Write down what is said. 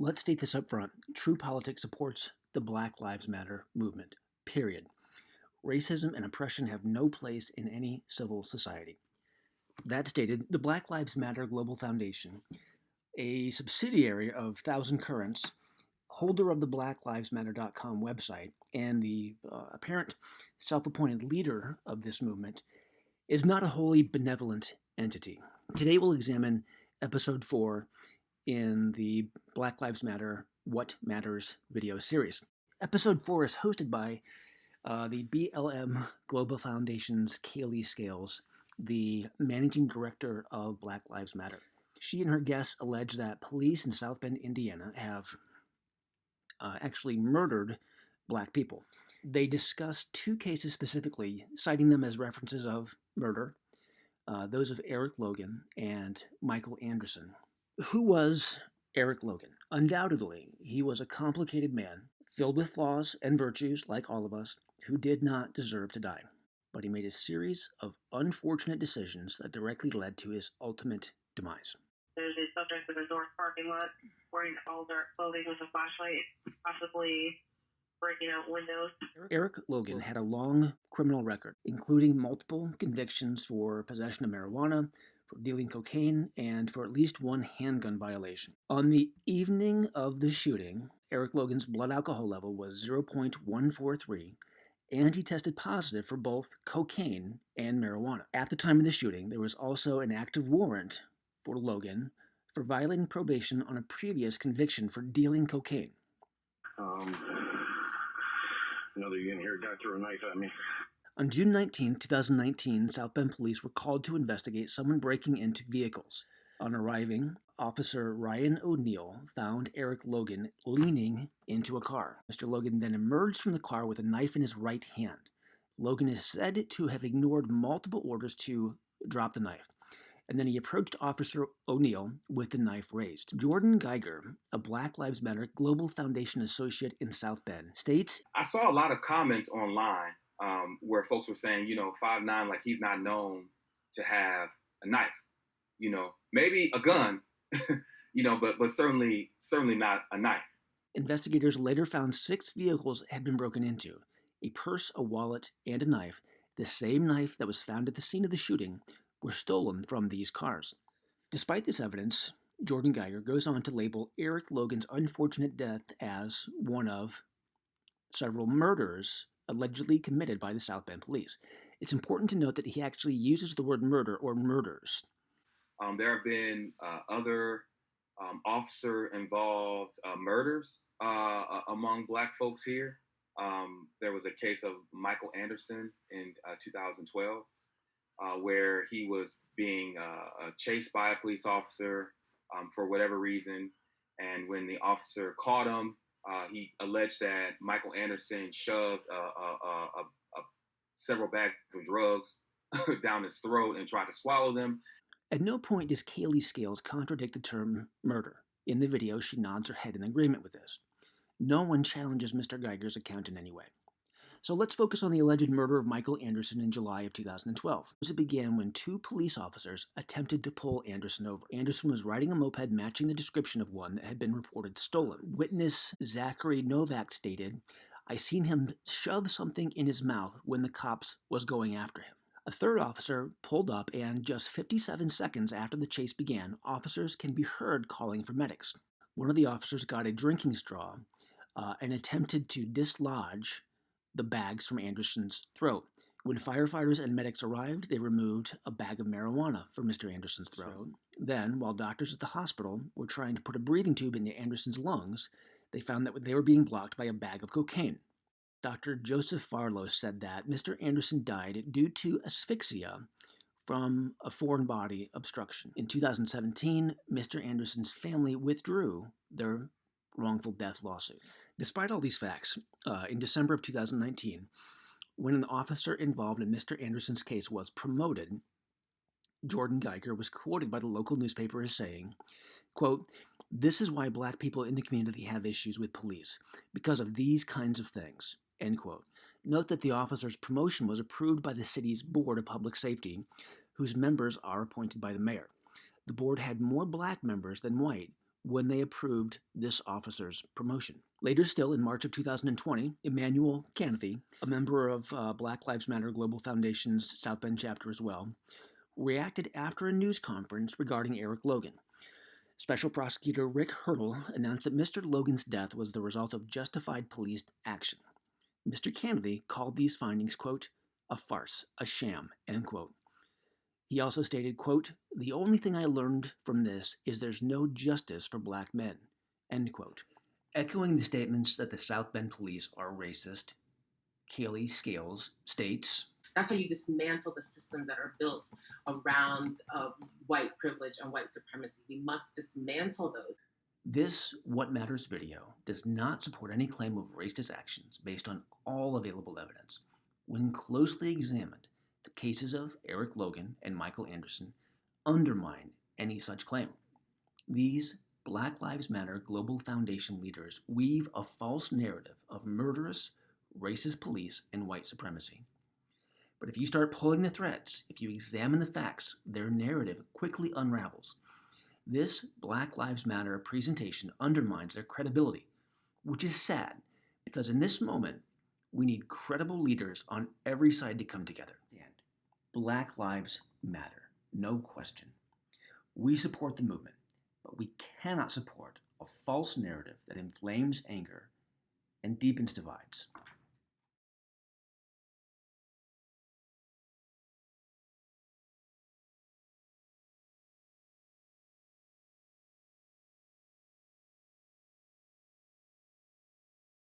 Let's state this up front. True Politic supports the Black Lives Matter movement, period. Racism and oppression have no place in any civil society. That stated, the Black Lives Matter Global Foundation, a subsidiary of Thousand Currents, holder of the blacklivesmatter.com website, and the apparent self-appointed leader of this movement, is not a wholly benevolent entity. Today we'll examine episode 4 in the Black Lives Matter What Matters video series. Episode 4 is hosted by the BLM Global Foundation's Kaylee Scales, the managing director of Black Lives Matter. She and her guests allege that police in South Bend, Indiana have actually murdered black people. They discuss two cases specifically, citing them as references of murder, those of Eric Logan and Michael Anderson. Who was Eric Logan? Undoubtedly, he was a complicated man, filled with flaws and virtues like all of us, who did not deserve to die. But he made a series of unfortunate decisions that directly led to his ultimate demise. There's a subject of a North parking lot wearing all dark clothing with a flashlight, possibly breaking out windows. Eric Logan had a long criminal record, including multiple convictions for possession of marijuana, for dealing cocaine, and for at least one handgun violation. On the evening of the shooting, Eric Logan's blood alcohol level was 0.143, and he tested positive for both cocaine and marijuana. At the time of the shooting, there was also an active warrant for Logan for violating probation on a previous conviction for dealing cocaine. Another unit here, guy threw a knife at me. On June 19, 2019, South Bend police were called to investigate someone breaking into vehicles. On arriving, Officer Ryan O'Neill found Eric Logan leaning into a car. Mr. Logan then emerged from the car with a knife in his right hand. Logan is said to have ignored multiple orders to drop the knife, and then he approached Officer O'Neill with the knife raised. Jordan Geiger, a Black Lives Matter Global Foundation associate in South Bend, states, I saw a lot of comments online where folks were saying, 5'9", like he's not known to have a knife, maybe a gun, but certainly not a knife. Investigators later found 6 vehicles had been broken into, a purse, a wallet, and a knife. The same knife that was found at the scene of the shooting were stolen from these cars. Despite this evidence, Jordan Geiger goes on to label Eric Logan's unfortunate death as one of several murders allegedly committed by the South Bend police. It's important to note that he actually uses the word murder or murders. There have been other officer-involved murders among black folks here. There was a case of Michael Anderson in 2012 where he was being chased by a police officer for whatever reason. And when the officer caught him, he alleged that Michael Anderson shoved several bags of drugs down his throat and tried to swallow them. At no point does Kaylee Scales contradict the term murder. In the video, she nods her head in agreement with this. No one challenges Mr. Geiger's account in any way. So let's focus on the alleged murder of Michael Anderson in July of 2012. It began when 2 police officers attempted to pull Anderson over. Anderson was riding a moped matching the description of one that had been reported stolen. Witness Zachary Novak stated, "I seen him shove something in his mouth when the cops was going after him." A third officer pulled up, and just 57 seconds after the chase began, officers can be heard calling for medics. One of the officers got a drinking straw and attempted to dislodge the bags from Anderson's throat. When firefighters and medics arrived, they removed a bag of marijuana from Mr. Anderson's throat. Then, while doctors at the hospital were trying to put a breathing tube into Anderson's lungs, they found that they were being blocked by a bag of cocaine. Dr. Joseph Farlow said that Mr. Anderson died due to asphyxia from a foreign body obstruction. In 2017, Mr. Anderson's family withdrew their wrongful death lawsuit. Despite all these facts, in December of 2019, when an officer involved in Mr. Anderson's case was promoted, Jordan Geiger was quoted by the local newspaper as saying, quote, "This is why black people in the community have issues with police, because of these kinds of things," end quote. Note that the officer's promotion was approved by the city's Board of Public Safety, whose members are appointed by the mayor. The board had more black members than white, when they approved this officer's promotion. Later still, in March of 2020, Emmanuel Canathy, a member of Black Lives Matter Global Foundation's South Bend chapter as well, reacted after a news conference regarding Eric Logan. Special Prosecutor Rick Hurdle announced that Mr. Logan's death was the result of justified police action. Mr. Canathy called these findings, quote, a farce, a sham, end quote. He also stated, quote, the only thing I learned from this is there's no justice for black men, end quote. Echoing the statements that the South Bend police are racist, Kaylee Scales states, that's how you dismantle the systems that are built around white privilege and white supremacy. We must dismantle those. This What Matters video does not support any claim of racist actions based on all available evidence. When closely examined, the cases of Eric Logan and Michael Anderson undermine any such claim. These Black Lives Matter Global Foundation leaders weave a false narrative of murderous, racist police and white supremacy. But if you start pulling the threads, if you examine the facts, their narrative quickly unravels. This Black Lives Matter presentation undermines their credibility, which is sad, because in this moment, we need credible leaders on every side to come together. Black Lives Matter, no question. We support the movement, but we cannot support a false narrative that inflames anger and deepens divides.